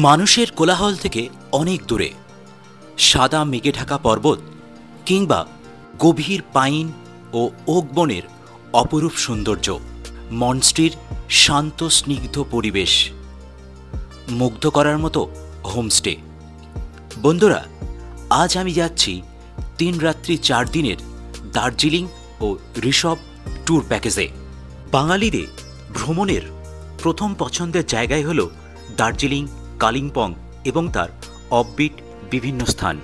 মানুষের কোলাহল থেকে অনেক দূরে সাদা মেঘে ঢাকা পর্বত কিংবা গভীর পাইন ও ওক বনের অপরূপ সৌন্দর্য, মনস্ট্রির শান্ত স্নিগ্ধ পরিবেশ, মুগ্ধ করার মতো হোমস্টে। বন্ধুরা, আজ আমি যাচ্ছি 3 রাত্রি 4 দিনের দার্জিলিং ও ঋষভ ট্যুর প্যাকেজে। বাঙালিদের ভ্রমণের প্রথম পছন্দের জায়গায় হল দার্জিলিং, কালিম্পং এবং তার অফবিট বিভিন্ন স্থান।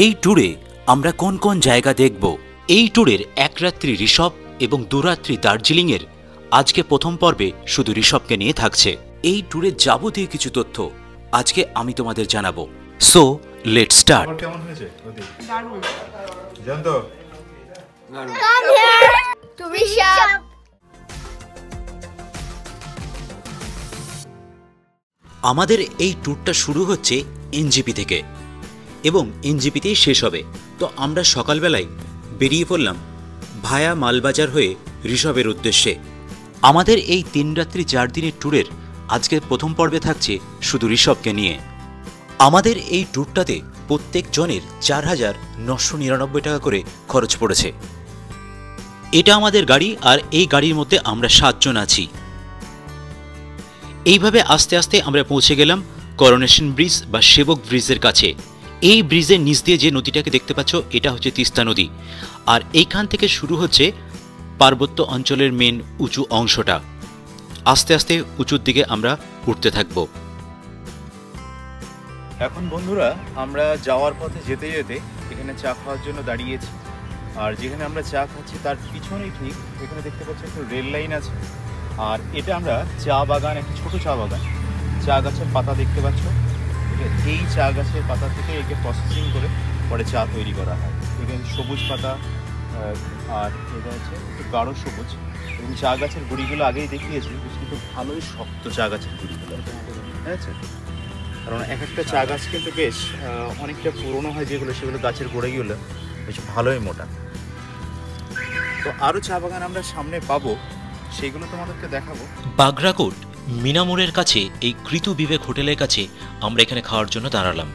এই ট্যুরে আমরা কোন কোন জায়গা দেখব? এই ট্যুরের 1 রাত্রি ঋষভ এবং 2 রাত্রি দার্জিলিংয়ের আজকে প্রথম পর্বে শুধু ঋষভকে নিয়ে থাকছে। এই ট্যুরের যাবতীয় কিছু তথ্য আজকে আমি তোমাদের জানাবো। So let's start. কেমন হয়েছে? দারুণ। জানতো Come here to Rishabh. আমাদের এই ট্যুরটা শুরু হচ্ছে এনজেপি থেকে এবং এনজেপিতেই শেষ হবে। তো আমরা সকালবেলায় বেরিয়ে পড়লাম ভায়া মালবাজার হয়ে ঋষভের উদ্দেশ্যে। আমাদের এই 3 রাত্রি 4 দিনের ট্যুরের আজকের প্রথম পর্বে থাকছে শুধু ঋষভকে নিয়ে। আমাদের এই ট্যুরটাতে প্রত্যেক জনের 4,999 টাকা করে খরচ পড়েছে। এটা আমাদের গাড়ি, আর এই গাড়ির মধ্যে আমরা 7 জন আছি। এইভাবে আস্তে আস্তে আমরা পৌঁছে গেলাম করোনেশন ব্রিজ বা সেবক ব্রিজের কাছে। এই ব্রিজের নিচ দিয়ে যে নদীটাকে দেখতে পাচ্ছ, এটা হচ্ছে তিস্তা নদী, আর এইখান থেকে শুরু হচ্ছে পার্বত্য অঞ্চলের মেন উঁচু অংশটা। আস্তে আস্তে উঁচুর দিকে আমরা উঠতে থাকব। এখন বন্ধুরা, আমরা যাওয়ার পথে যেতে যেতে এখানে চা খাওয়ার জন্য দাঁড়িয়েছি। আর যেখানে আমরা চা খাচ্ছি তার পিছনেই ঠিক এখানে দেখতে পাচ্ছি একটা রেল লাইন আছে। আর এটা আমরা চা বাগান, একটা ছোট চা বাগান, চা গাছের পাতা দেখতে পাচ্ছ। এই চা গাছের পাতা থেকে একে প্রসেসিং করে পরে চা তৈরি করা হয়। এখানে সবুজ পাতা, আর এটা হচ্ছে একটু গাঢ় সবুজ, এবং চা গাছের গুঁড়িগুলো আগেই দেখিয়েছি, কিন্তু ভালোই শক্ত চা গাছের গুঁড়িগুলো, ঠিক আছে? কারণ এক একটা চা গাছ কিন্তু বেশ অনেকটা পুরনো হয়, যেগুলো সেগুলো গাছের গোড়াগুলো বেশ ভালোই মোটা। তো আরও চা বাগান আমরা সামনে পাবো, সেগুলো তোমাদেরকে দেখাবো। বাগরাকোট মিনামোড়ের কাছে এই কৃতু বিবেক হোটেলের কাছে আমরা এখানে খাওয়ার জন্য দাঁড়ালাম।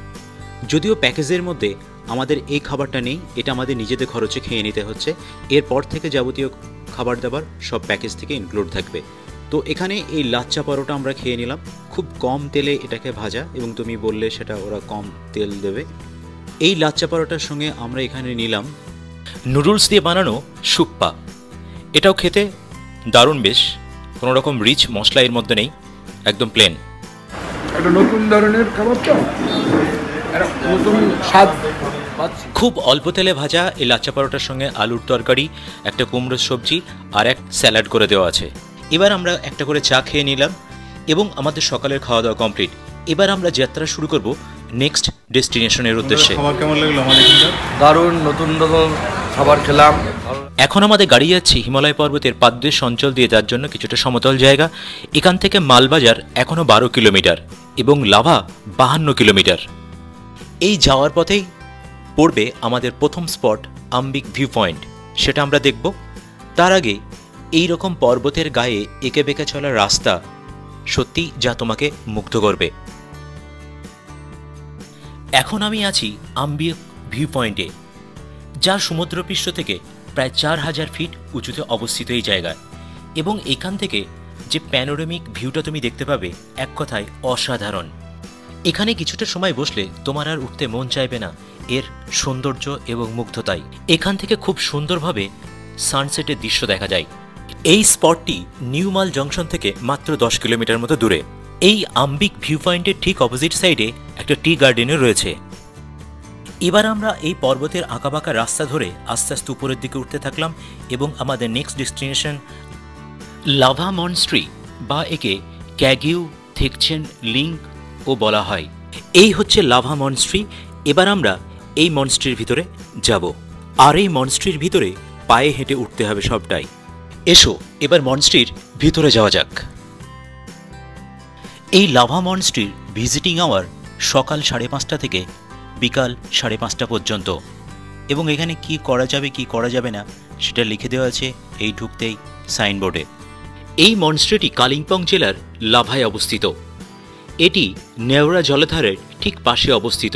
যদিও প্যাকেজের মধ্যে আমাদের এই খাবারটা নেই, এটা আমাদের নিজেদের খরচে খেয়ে নিতে হচ্ছে। এরপর থেকে যাবতীয় খাবার দাবার সব প্যাকেজ থেকে ইনক্লুড থাকবে। তো এখানে এই লাচ্চা পরোটা আমরা খেয়ে নিলাম, খুব কম তেলে এটাকে ভাজা, এবং তুমি বললে সেটা ওরা কম তেল দেবে। এই লাচ্চা পরোটার সঙ্গে আমরা এখানে নিলাম নুডলস দিয়ে বানানো সুপ্পা। এটাও খেতে দারুণ, বেশ কোনো রকম রিচ মশলা এর মধ্যে নেই, একদম প্লেন। একটা নতুন ধরনের খাবার, তো নতুন স্বাদ পাচ্ছি। খুব অল্প তেলে ভাজা এই লাচ্চা পরোটার সঙ্গে আলুর তরকারি, একটা কুমড়োর সবজি আর এক স্যালাড করে দেওয়া আছে। এবার আমরা একটা করে চা খেয়ে নিলাম এবং আমাদের সকালের খাওয়া দাওয়া কমপ্লিট। এবার আমরা যাত্রা শুরু করব নেক্সট ডেস্টিনেশনের উদ্দেশ্যে। খাবার কেমন লাগলো আমাদের? দারুণ, নতুন নতুন খাবার খেলাম। এখন আমাদের গাড়ি যাচ্ছে হিমালয় পর্বতের পাদদেশ অঞ্চল দিয়ে, যার জন্য কিছুটা সমতল জায়গা। এখান থেকে মালবাজার এখনও 12 কিলোমিটার এবং লাভা 52 কিলোমিটার। এই যাওয়ার পথেই পড়বে আমাদের প্রথম স্পট আম্বিক ভিউ পয়েন্ট, সেটা আমরা দেখব। তার আগে এই রকম পর্বতের গায়ে এঁকে বেঁকে চলা রাস্তা সত্যি যা তোমাকে মুগ্ধ করবে। এখন আমি আছি আম্বিক ভিউ পয়েন্টে, যা সমুদ্রপৃষ্ঠ থেকে প্রায় 4000 ফিট উঁচুতে অবস্থিত এই জায়গায়। এবং এখান থেকে যে প্যানোরামিক ভিউটা তুমি দেখতে পাবে, এক কথায় অসাধারণ। এখানে কিছুটা সময় বসলে তোমার আর উঠতে মন চাইবে না এর সৌন্দর্য এবং মুগ্ধতায়। এখান থেকে খুব সুন্দরভাবে সানসেটের দৃশ্য দেখা যায়। এই স্পটটি নিউমাল জংশন থেকে মাত্র 10 কিলোমিটার মতো দূরে। এই আম্বিক ভিউ পয়েন্টের ঠিক অপোজিট সাইডে একটা টি গার্ডেনও রয়েছে। এবার আমরা এই পর্বতের আঁকাবাঁকা রাস্তা ধরে আস্তে আস্তে উপরের দিকে উঠতে থাকলাম এবং আমাদের নেক্সট ডেস্টিনেশন লাভা মনস্ট্রি, বা একে ক্যাগিউ থেকচেন লিঙ্ক ও বলা হয়। এই হচ্ছে লাভা মনস্ট্রি। এবার আমরা এই মনস্ট্রির ভিতরে যাব, আর এই মনস্ট্রির ভিতরে পায়ে হেঁটে উঠতে হবে সবটাই। এসো এবার মনস্ট্রির ভিতরে যাওয়া যাক। এই লাভা মনস্ট্রির ভিজিটিং আওয়ার সকাল 5:30 থেকে বিকাল 5:30 পর্যন্ত, এবং এখানে কি করা যাবে কি করা যাবে না সেটা লিখে দেওয়া আছে এই ঢুকতেই সাইনবোর্ডে। এই মনস্ট্রিটি কালিম্পং জেলার লাভায় অবস্থিত। এটি নেওড়া জলাধারের ঠিক পাশে অবস্থিত।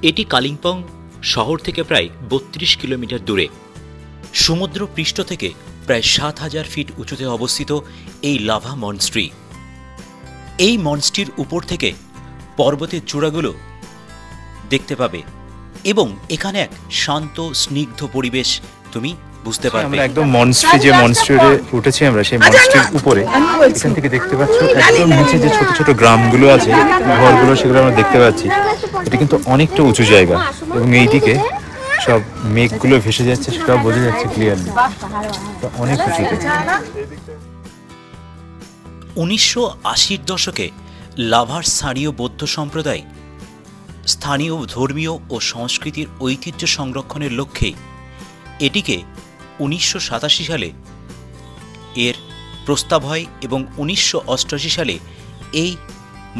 এটি কালিম্পং শহর থেকে প্রায় ৩২ কিলোমিটার দূরে। সমুদ্র পৃষ্ঠ থেকে প্রায় ৭,০০০ ফিট উঁচুতে অবস্থিত এই লাভা মনস্ট্রি। এই মনস্ট্রির উপর থেকে পর্বতের চূড়াগুলো দেখতে পাবে এবং এখানে এক শান্ত স্নিগ্ধ পরিবেশ তুমি বুঝতে পারবে। আমরা একদম মনস্ট্রি, যে মনস্ট্রিতে উঠেছি আমরা, সেই মনস্ট্রির উপরে এখান থেকে দেখতে পাচ্ছ একদম নিচে যে ছোট ছোট গ্রামগুলো আছে, ঘরগুলো, সেগুলো আমরা দেখতে পাচ্ছি। এটা কিন্তু অনেকটা উঁচু জায়গা এবং এইদিকে সব মেঘগুলো ভেসে যাচ্ছে, সেটাও বোঝা যাচ্ছে ক্লিয়ারলি। অনেক উঁচুতে। ১৯৮০-র দশকে লাভার স্থানীয় বৌদ্ধ সম্প্রদায় স্থানীয় ধর্মীয় ও সংস্কৃতির ঐতিহ্য সংরক্ষণের লক্ষ্যে এটিকে ১৯৮৭ সালে এর প্রস্তাব হয় এবং ১৯৮৮ সালে এই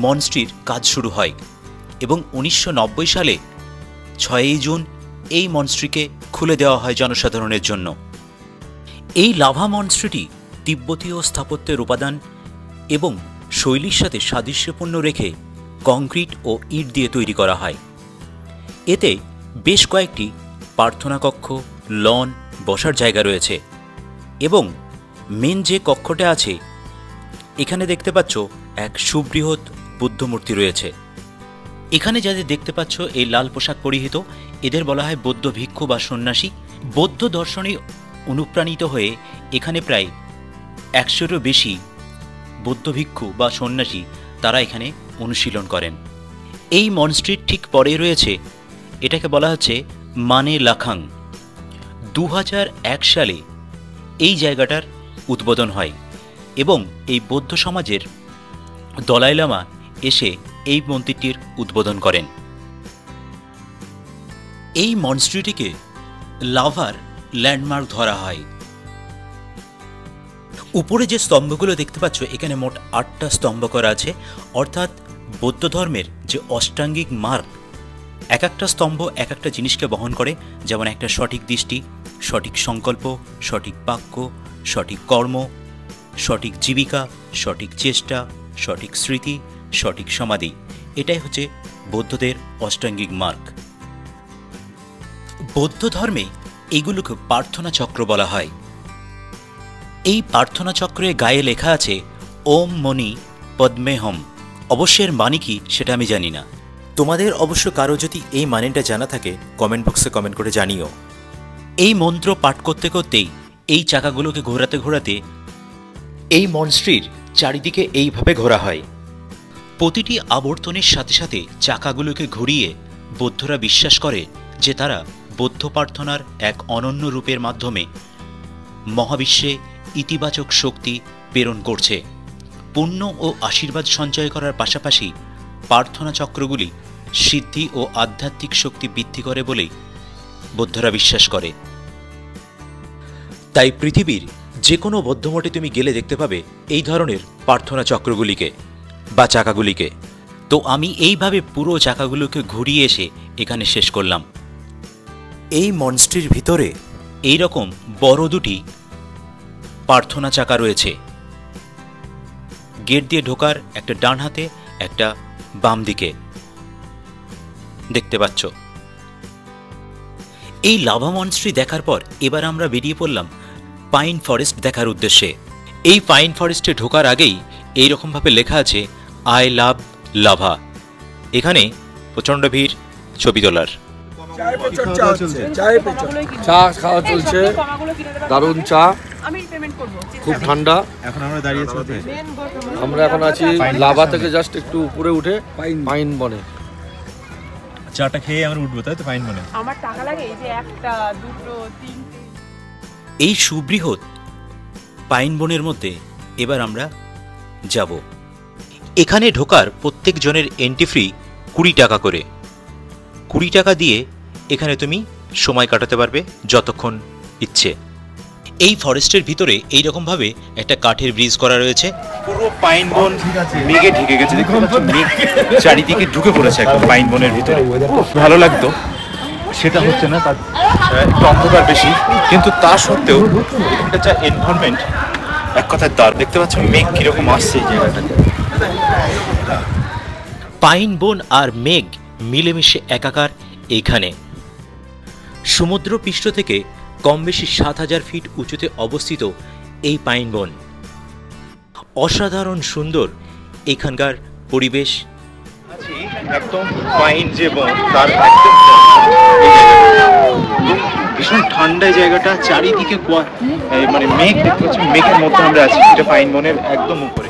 মনস্ট্রির কাজ শুরু হয় এবং ১৯৯০ সালে ৬ই জুন এই মনস্ট্রিকে খুলে দেওয়া হয় জনসাধারণের জন্য। এই লাভা মনস্ট্রিটি তিব্বতীয় স্থাপত্যের উপাদান এবং শৈলীর সাথে সাদৃশ্যপূর্ণ রেখে কংক্রিট ও ইট দিয়ে তৈরি করা হয়। এতে বেশ কয়েকটি প্রার্থনা কক্ষ, লন, বসার জায়গা রয়েছে এবং মেন যে কক্ষটা আছে এখানে দেখতে পাচ্ছ এক সুবৃহৎ বুদ্ধমূর্তি রয়েছে। এখানে যাদের দেখতে পাচ্ছ এই লাল পোশাক পরিহিত, এদের বলা হয় বৌদ্ধ ভিক্ষু বা সন্ন্যাসী। বৌদ্ধ দর্শনে অনুপ্রাণিত হয়ে এখানে প্রায় ১০০-এরও বেশি বৌদ্ধ ভিক্ষু বা সন্ন্যাসী তারা এখানে অনুশীলন করেন। এই মনস্ট্রির ঠিক পরে রয়েছে, এটাকে বলা হচ্ছে মানে লাখাং। ২০০১ সালে এই জায়গাটার উদ্বোধন হয় এবং এই বৌদ্ধ সমাজের দলাই লামা এসে এই মন্দিরটির উদ্বোধন করেন। এই মনস্ট্রিটিকে লাভার ল্যান্ডমার্ক ধরা হয়। উপরে যে স্তম্ভগুলো দেখতে পাচ্ছ, এখানে মোট ৮টা স্তম্ভ করা আছে, অর্থাৎ বৌদ্ধ ধর্মের যে অষ্টাঙ্গিক মার্গ, এক একটা স্তম্ভ এক একটা জিনিসকে বহন করে, যেমন একটা সঠিক দৃষ্টি, সঠিক সংকল্প, সঠিক বাক্য, সঠিক কর্ম, সঠিক জীবিকা, সঠিক চেষ্টা, সঠিক স্মৃতি, সঠিক সমাধি। এটাই হচ্ছে বৌদ্ধদের অষ্টাঙ্গিক মার্গ। বৌদ্ধ ধর্মে এগুলোকে প্রার্থনা চক্র বলা হয়। এই প্রার্থনা চক্রের গায়ে লেখা আছে ওম মনি পদ্মেহম। অবশ্যের মানে কি সেটা আমি জানি না, তোমাদের অবশ্য কারো যদি এই মানেটা জানা থাকে কমেন্ট বক্সে কমেন্ট করে জানিও। এই মন্ত্র পাঠ করতে করতেই এই চাকাগুলোকে ঘোরাতে ঘোরাতে এই মনস্ট্রির চারিদিকে এইভাবে ঘোরা হয়। প্রতিটি আবর্তনের সাথে সাথে চাকাগুলোকে ঘুরিয়ে বৌদ্ধরা বিশ্বাস করে যে তারা বৌদ্ধ প্রার্থনার এক অনন্য রূপের মাধ্যমে মহাবিশ্বে ইতিবাচক শক্তি প্রেরণ করছে। পুণ্য ও আশীর্বাদ সঞ্চয় করার পাশাপাশি প্রার্থনা চক্রগুলি সিদ্ধি ও আধ্যাত্মিক শক্তি বৃদ্ধি করে বলেই বৌদ্ধরা বিশ্বাস করে। তাই পৃথিবীর যে কোনো বৌদ্ধমঠে তুমি গেলে দেখতে পাবে এই ধরনের প্রার্থনা চক্রগুলিকে বা চাকাগুলিকে। তো আমি এইভাবে পুরো চাকাগুলোকে ঘুরিয়ে এসে এখানে শেষ করলাম। এই মনস্ট্রির ভিতরে এই রকম বড় দুটি প্রার্থনা চাকা রয়েছে। গেট দিয়ে ঢোকার একটা ডান হাতে, একটা বাম দিকে দেখতে পাচ্ছ। এই লাভা মনস্ট্রি দেখার পর এবার আমরা বেরিয়ে পড়লাম পাইন ফরেস্ট দেখার উদ্দেশ্যে। এই পাইন ফরেস্টে ঢোকার আগেই এইরকমভাবে লেখা আছে আই লাভ লাভা। এখানে প্রচণ্ড ভিড় ছবি তোলার। চা খাওয়া চলছে, দারুণ চা, খুব ঠান্ডা। এখন আমরা দাঁড়িয়েছি কোথায়? আমরা এখন আছি লাভা থেকে জাস্ট একটু উপরে উঠে পাইন বনে। চাটা খেয়ে আমরা উঠবো, তাই তো? পাইন বনে আমার টাকা লাগে এই যে একটা, দুটো, তিনটে। এই সুবৃহৎ পাইন বনের মধ্যে এবার আমরা যাব। এখানে ঢোকার প্রত্যেক জনের এন্ট্রি ফি 20 টাকা করে। 20 টাকা দিয়ে এখানে তুমি সময় কাটাতে পারবে যতক্ষণ ইচ্ছে। এই ফরেস্টের ভিতরে এইরকমভাবে একটা কাঠের ব্রিজ করা রয়েছে। পুরো পাইন বন মেঘে ঢেকে গেছে, দেখতে পাচ্ছ মেঘ চারিদিকে ঢুকে পড়েছে একদম পাইন বনের ভিতরে। ভালো লাগতো, সেটা হচ্ছে না, তার একটু অন্ধকার বেশি, কিন্তু তা সত্ত্বেও এটা যা এনভায়রনমেন্ট, এক কথায় দার। দেখতে পাচ্ছ মেঘ কিরকম আসছে এই জায়গাটাতে। পাইন বন আর মেঘ মিলেমিশে একাকার এখানে। সমুদ্র পৃষ্ঠ থেকে কম বেশি 7000 ফিট উঁচুতে অবস্থিত এই পাইন বন। অসাধারণ সুন্দর এখানকার পরিবেশ। একদম পাইন যে বন তার একদম ভীষণ ঠান্ডা জায়গাটা, চারিদিকে মানে মেঘ দেখতে পাচ্ছি, মেঘের মধ্যে আমরা আছি। এটা পাইন বনের একদম উপরে।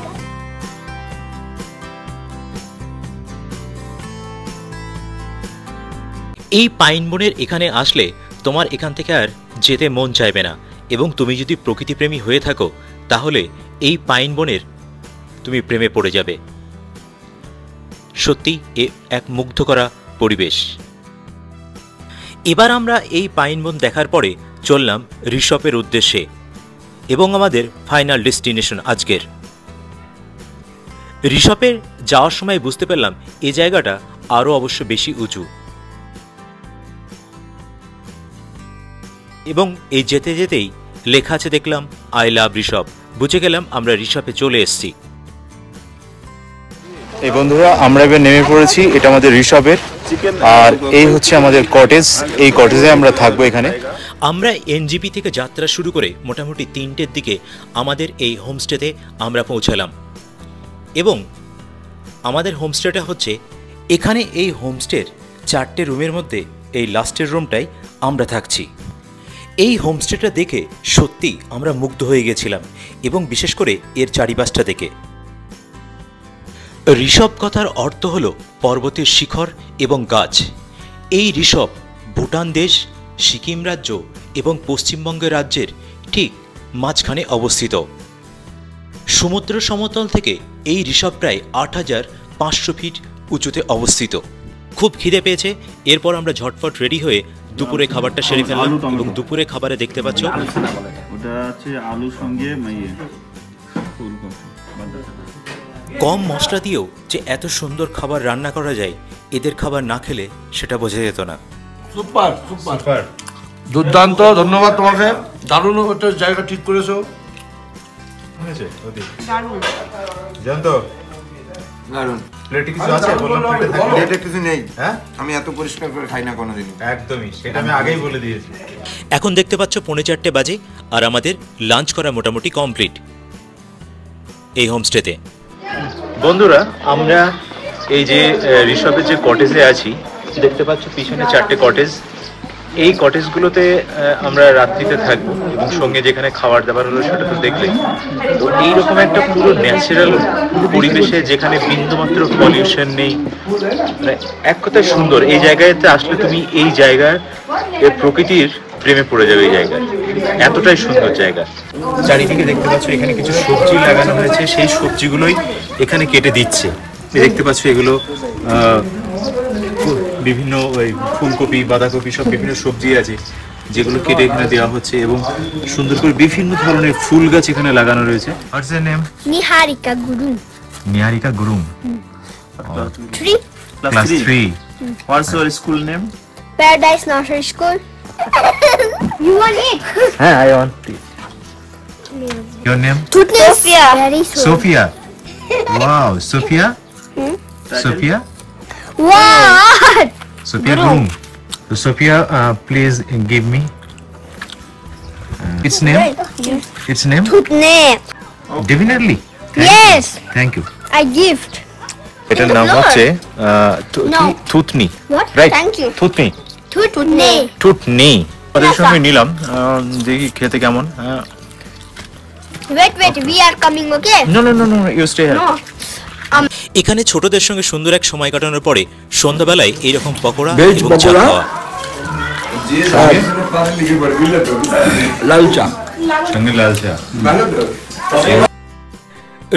এই পাইন বনের এখানে আসলে তোমার এখান থেকে আর যেতে মন চাইবে না, এবং তুমি যদি প্রকৃতিপ্রেমী হয়ে থাকো তাহলে এই পাইন বনের তুমি প্রেমে পড়ে যাবে। সত্যি এক মুগ্ধ করা পরিবেশ। এবার আমরা এই পাইন বন দেখার পরে চললাম ঋষভের উদ্দেশ্যে, এবং আমাদের ফাইনাল ডেস্টিনেশন আজকের। ঋষভের যাওয়ার সময় বুঝতে পারলাম এই জায়গাটা আরও অবশ্য বেশি উঁচু, এবং এই যেতে যেতেই লেখা আছে দেখলাম আই লাভ ঋষভ। বুঝে গেলাম আমরা ঋষভে চলে এসেছি। এই বন্ধুরা, আমরা এবার নেমে পড়েছি। এটা আমাদের ঋষভের, আর এই হচ্ছে আমাদের কটেজ। এই কটেজে আমরা থাকবো এখানে। আমরা এনজিপি থেকে যাত্রা শুরু করে মোটামুটি 3টের দিকে আমাদের এই হোমস্টেতে আমরা পৌঁছালাম, এবং আমাদের হোমস্টেটা হচ্ছে এখানে। এই হোমস্টের 4টে রুমের মধ্যে এই লাস্টের রুমটাই আমরা থাকছি। এই হোমস্টেটা দেখে সত্যি আমরা মুগ্ধ হয়ে গেছিলাম, এবং বিশেষ করে এর চারিপাশটা দেখে। ঋষভ কথার অর্থ হল পর্বতের শিখর এবং গাছ। এই ঋষভ ভুটান দেশ, সিকিম রাজ্য এবং পশ্চিমবঙ্গ রাজ্যের ঠিক মাঝখানে অবস্থিত। সমুদ্র সমতল থেকে এই ঋষভ প্রায় 8500 ফিট উঁচুতে অবস্থিত। খুব খিদে পেয়েছে, এরপর আমরা ঝটফট রেডি হয়ে দুপুরে খাবারটা সেরে ফেললাম, এবং দুপুরে খাবারে দেখতে পাচ্ছ ওটা আছে আলুর সঙ্গে কম মশলা দিয়েও যে এত সুন্দর খাবার রান্না করা যায়, এদের খাবার না খেলে সেটা বোঝা যেত না। সুপার সুপার, দুর্দান্ত। ধন্যবাদ তোমাকে, দারুণ একটা জায়গা ঠিক করেছো। দারুণ। জান তো দারুণ। প্লেটে কিছু আছে? বললাম প্লেটে থাকে। প্লেটে কিছু নেই। হ্যাঁ, আমি এত পরিষ্কার করে খাই না কোনোদিন। একদমই, সেটা আমি আগেই বলে দিয়েছি। এখন দেখতে পাচ্ছ 4:45 বাজে, আর আমাদের লাঞ্চ করা মোটামুটি কমপ্লিট এই হোমস্টেতে। বন্ধুরা, আমরা এই যে ঋষভের যে কটেজে আছি, দেখতে পাচ্ছ পিছনে 4টে কটেজ। এই কটেজগুলোতে আমরা রাত্রিতে থাকবো, এবং সঙ্গে যেখানে খাবার দাবার হলো সেটা তো দেখলে। তো এইরকম একটা পুরো ন্যাচারাল পরিবেশে, যেখানে বিন্দুমাত্র পলিউশন নেই, মানে এক কথায় সুন্দর। এই জায়গাতে আসলে তুমি এই জায়গার প্রকৃতির প্রেমে পড়ে যাবে। এই জায়গায় এতটাই সুন্দর জায়গা। চারিদিকে দেখতে পাচ্ছ এখানে কিছু সবজি লাগানো হয়েছে, সেই সবজিগুলোই এখানে কেটে দিচ্ছে। দেখতে পাচ্ছ এগুলো বিভিন্ন ওই ফুলকপি, বাঁধাকপি, সব বিভিন্ন সবজি আছে যেগুলো কেটে এখানে দেওয়া হচ্ছে, এবং সুন্দর করে বিভিন্ন ধরনের ফুল গাছ এখানে লাগানো রয়েছে। What's your name? Niharika Guru. Niharika Gurum. 3. Class 3. What's your school name? Paradise Nursery School. You want it? হ্যাঁ, I want it. Your name? Sophia. Very soon. Sophia. Wow, Sophia? Sophia? What? Sophia Gurum. So Sophia, please give me its name. Its name? Name. Definitely. Yes. Thank you. I gift. এটার নাম হচ্ছে No. থুতনি। What? Right, Thank you. থুতনি। Tutne. থুতনি ওদের সঙ্গে নিলাম, দেখি খেতে কেমন। Wait, we are coming, okay? No no no no, you stay here. No. এখানে ছোটদের সঙ্গে সুন্দর এক সময় কাটানোর পরে সন্ধ্যাবেলায় এইরকম পকোড়া ভেজ এবং চা পকোড়া, খাওয়া। লাল চা, সঙ্গে লাল চা।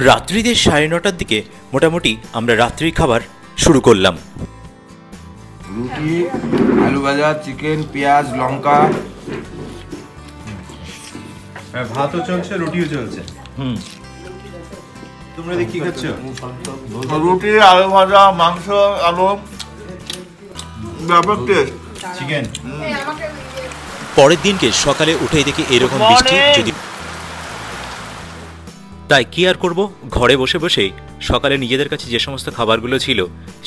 রাত্রিদের 9:30টার দিকে মোটামুটি আমরা রাত্রির খাবার শুরু করলাম। রুটি, আলু ভাজা, চিকেন, পেঁয়াজ, লঙ্কা। ভাতও চলছে, রুটিও চলছে। তোমরা কি খাচ্ছ? রুটি, আলু ভাজা, মাংস, আলু, ব্যাপক টেস্ট। চিকেন। পরের দিনকে সকালে উঠেই দেখি এরকম বৃষ্টি। যদি তাই কি আর করব, ঘরে বসে বসেই সকালে নিজেদের কাছে যে সমস্ত খাবারগুলো ছিল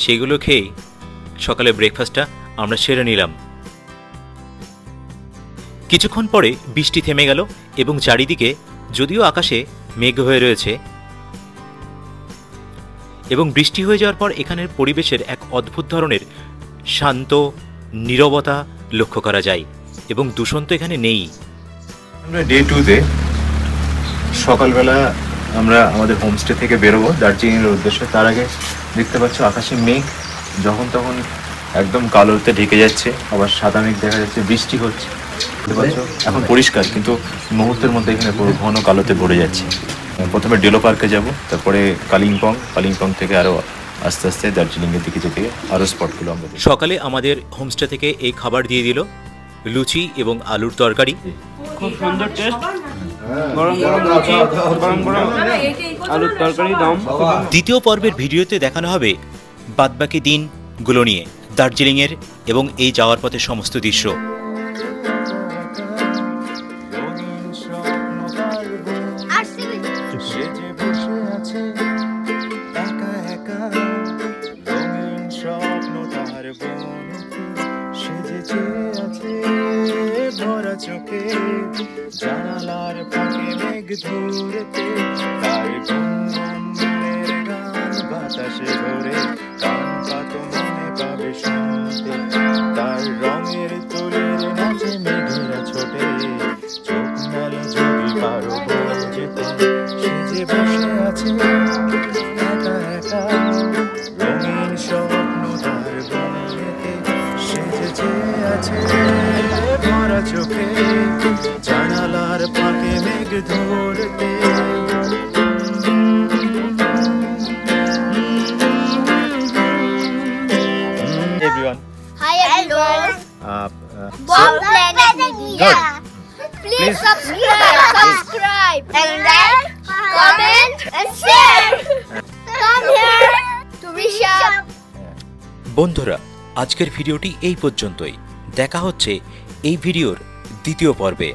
সেগুলো খেয়ে সকালে ব্রেকফাস্টটা আমরা সেরে নিলাম। কিছুক্ষণ পরে বৃষ্টি থেমে গেল এবং চারিদিকে যদিও আকাশে মেঘ হয়ে রয়েছে এবং বৃষ্টি হয়ে যাওয়ার পর এখানের পরিবেশের এক অদ্ভুত ধরনের শান্ত নীরবতা লক্ষ্য করা যায় এবং দূষণ তো এখানে নেই। আমরা ডে 2-তে সকালবেলা আমরা আমাদের হোমস্টে থেকে বেরোবো দার্জিলিংয়ের উদ্দেশ্যে। তার আগে দেখতে পাচ্ছ আকাশে মেঘ যখন তখন একদম কালোতে ঢেকে যাচ্ছে, আবার সাদা মেঘ দেখা যাচ্ছে, বৃষ্টি হচ্ছে। দেখতে পাচ্ছ এখন পরিষ্কার, কিন্তু মুহূর্তের মধ্যে এখানে পুরো ঘন কালোতে ভরে যাচ্ছে। প্রথমে ডেলো পার্কে যাব, তারপরে কালিম্পং থেকে আরও আস্তে আস্তে দার্জিলিংয়ের দিকে যেতে আরও স্পটগুলো আমরা দেখব। সকালে আমাদের হোমস্টে থেকে এই খাবার দিয়ে দিল, লুচি এবং আলুর তরকারি। খুব সুন্দর টেস্ট, গরম গরম লুচি, গরম গরম আলুর তরকারি দম। দ্বিতীয় পর্বের ভিডিওতে দেখানো হবে বাদবাকি দিনগুলো নিয়ে দার্জিলিংয়ের এবং এই যাওয়ার পথে সমস্ত দৃশ্য। জানালার ফাঁকে মেঘ ধরতে তার গুনগুনের গান বাতাসে ধরে কান পাত মনে পাবে শুনতে। তার রঙের তুলির নাচে মেঘেরা ছোটে, চোখ মেলে যদি পারো যেতে। সে যে বসে আছে একা একা, রঙিন স্বপ্ন তার বনেতে সেজেছে আছে ভরা চোখে, জানালার ফাঁকে মেঘ ধরতে। Everyone. Hi everyone. So, Planet Media. Please subscribe and like, comment and share. Come here to Rishabh. বন্ধুরা, আজকের ভিডিওটি এই পর্যন্তই। দেখা হচ্ছে এই ভিডিওর দ্বিতীয় পর্বে।